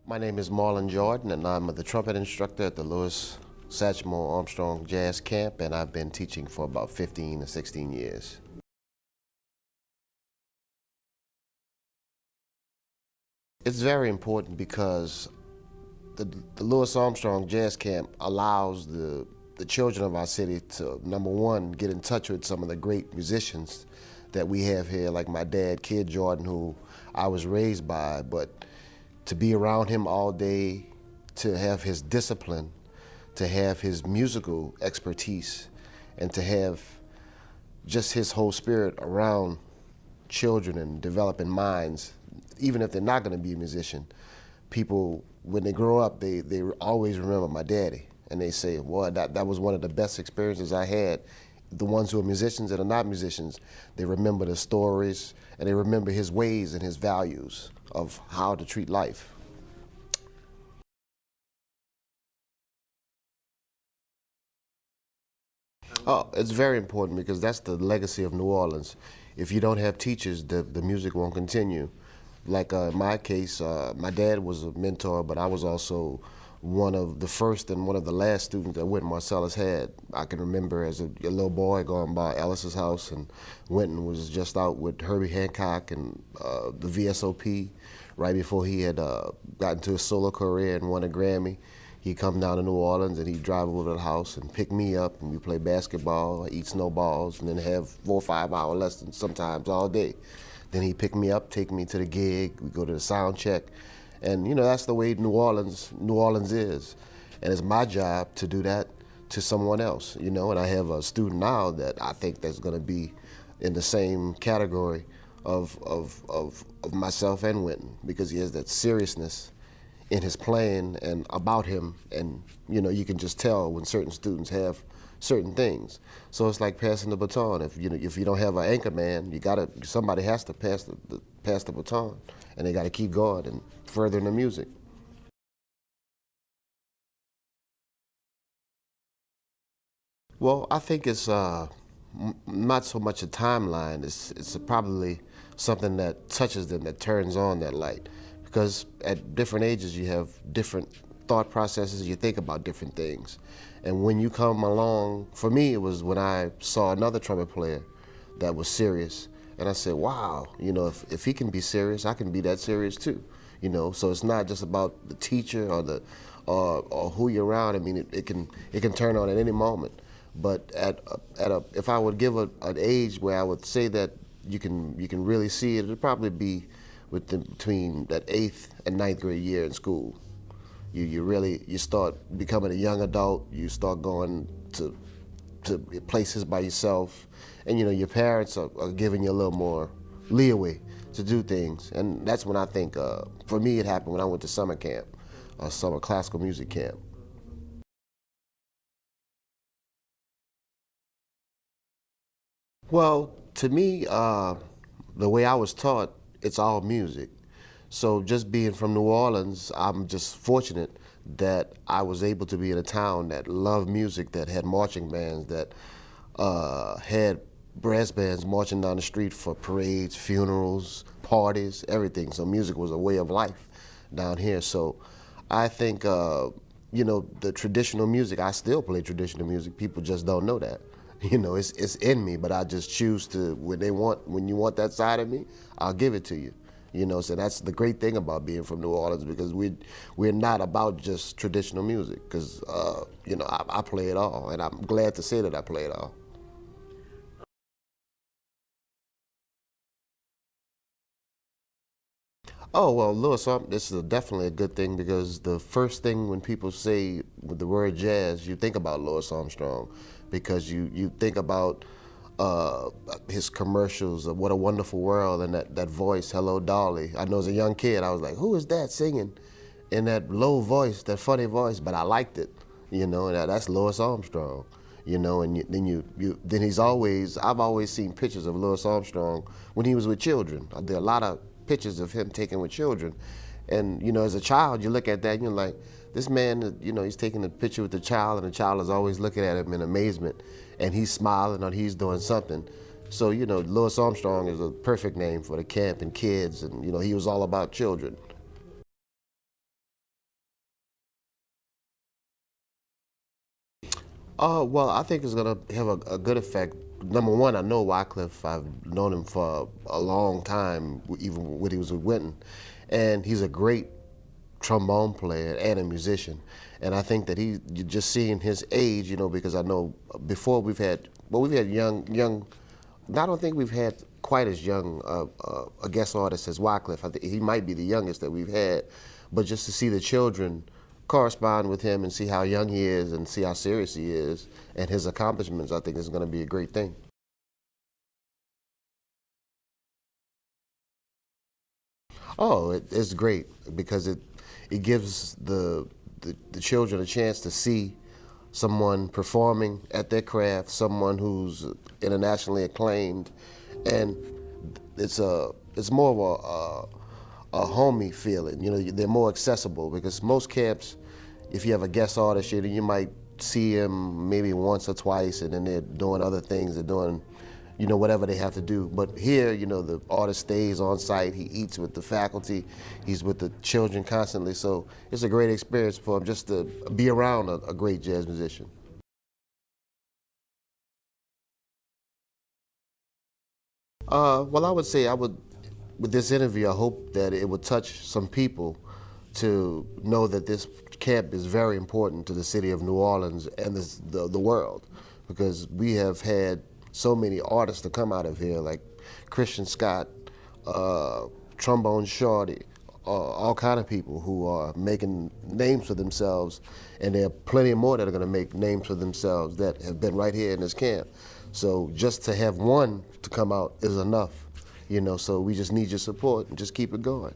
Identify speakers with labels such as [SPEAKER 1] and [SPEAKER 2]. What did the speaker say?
[SPEAKER 1] My name is Marlon Jordan, and I'm the trumpet instructor at the Satchmo Armstrong Jazz Camp, and I've been teaching for about 15 to 16 years. It's very important because the Louis Armstrong Jazz Camp allows the children of our city to, number one, get in touch with some of the great musicians that we have here, like my dad, Kid Jordan, who I was raised by, but to be around him all day, to have his discipline, to have his musical expertise, and to have just his whole spirit around children and developing minds, even if they're not going to be a musician. People, when they grow up, they always remember my daddy, and they say, well, that was one of the best experiences I had. The ones who are musicians and are not musicians, they remember the stories, and they remember his ways and his values of how to treat life. Oh, it's very important because that's the legacy of New Orleans. If you don't have teachers, the music won't continue. Like in my case, my dad was a mentor, but I was also one of the first and one of the last students that Wynton Marsalis had. I can remember as a little boy going by Ellis's house, and Wynton was just out with Herbie Hancock and the VSOP right before he had gotten to his solo career and won a Grammy. He'd come down to New Orleans and he'd drive over to the house and pick me up, and we'd play basketball, eat snowballs, and then have 4 or 5 hour lessons sometimes all day. Then he'd pick me up, take me to the gig, we'd go to the sound check. And you know, that's the way New Orleans is. And it's my job to do that to someone else, you know. And I have a student now that I think that's gonna be in the same category of myself and Wynton, because he has that seriousness in his playing and about him. And you know, you can just tell when certain students have certain things. So it's like passing the baton. If you don't have an anchor man, somebody has to pass the baton, and they got to keep going and furthering the music. Well, I think it's not so much a timeline. It's probably something that touches them, that turns on that light. Because at different ages, you have different thought processes, you think about different things. And when you come along, for me, it was when I saw another trumpet player that was serious. And I said, wow, you know, if he can be serious, I can be that serious too. You know, so it's not just about the teacher or who you're around. I mean, it can turn on at any moment. But if I would give an age where I would say that you can really see it, it'd probably be between that 8th and 9th grade year in school. You start becoming a young adult. You start going to places by yourself, and you know, your parents are giving you a little more leeway to do things. And that's when I think, for me, it happened when I went to summer camp, summer classical music camp. Well, to me, the way I was taught, it's all music. So just being from New Orleans, I'm just fortunate that I was able to be in a town that loved music, that had marching bands, that had brass bands marching down the street for parades, funerals, parties, everything. So music was a way of life down here. So I think, you know, the traditional music, I still play traditional music. People just don't know that. You know, it's in me, but I just choose to, when you want that side of me, I'll give it to you. You know, so that's the great thing about being from New Orleans, because we're not about just traditional music, because, you know, I play it all, and I'm glad to say that I play it all. Oh, well, Louis, this is definitely a good thing, because the first thing when people say with the word jazz, you think about Louis Armstrong, because you think about his commercials of What a Wonderful World, and that voice, Hello Dolly. I know as a young kid, I was like, who is that singing in that low voice, that funny voice? But I liked it, you know, and that's Louis Armstrong, you know. And then I've always seen pictures of Louis Armstrong when he was with children. There are a lot of pictures of him taken with children. And, you know, as a child, you look at that and you're like, this man, you know, he's taking a picture with the child, and the child is always looking at him in amazement, and he's smiling or he's doing something. So, you know, Louis Armstrong is a perfect name for the camp and kids, and, you know, he was all about children. Well, I think it's going to have a good effect. Number one, I know Wycliffe. I've known him for a long time, even when he was with Winton. And he's a great trombone player and a musician. And I think that just seeing his age, because I know before we've had young, I don't think we've had quite as young a guest artist as Wycliffe. I think he might be the youngest that we've had. But just to see the children correspond with him and see how young he is and see how serious he is and his accomplishments, I think is going to be a great thing. Oh, it's great because it gives the children a chance to see someone performing at their craft, someone who's internationally acclaimed, and it's more of a homey feeling. They're more accessible because most camps, if you have a guest artist, you might see him maybe once or twice, and then they're doing other things. They're doing, whatever they have to do. But here, the artist stays on site. He eats with the faculty. He's with the children constantly. So it's a great experience for him just to be around a great jazz musician. Well, I would say with this interview, I hope that it would touch some people to know that this camp is very important to the city of New Orleans and the world, because we have had so many artists to come out of here, like Christian Scott, uh, Trombone Shorty, all kind of people who are making names for themselves, and there are plenty more that are going to make names for themselves that have been right here in this camp. So just to have one to come out is enough, so we just need your support and just keep it going.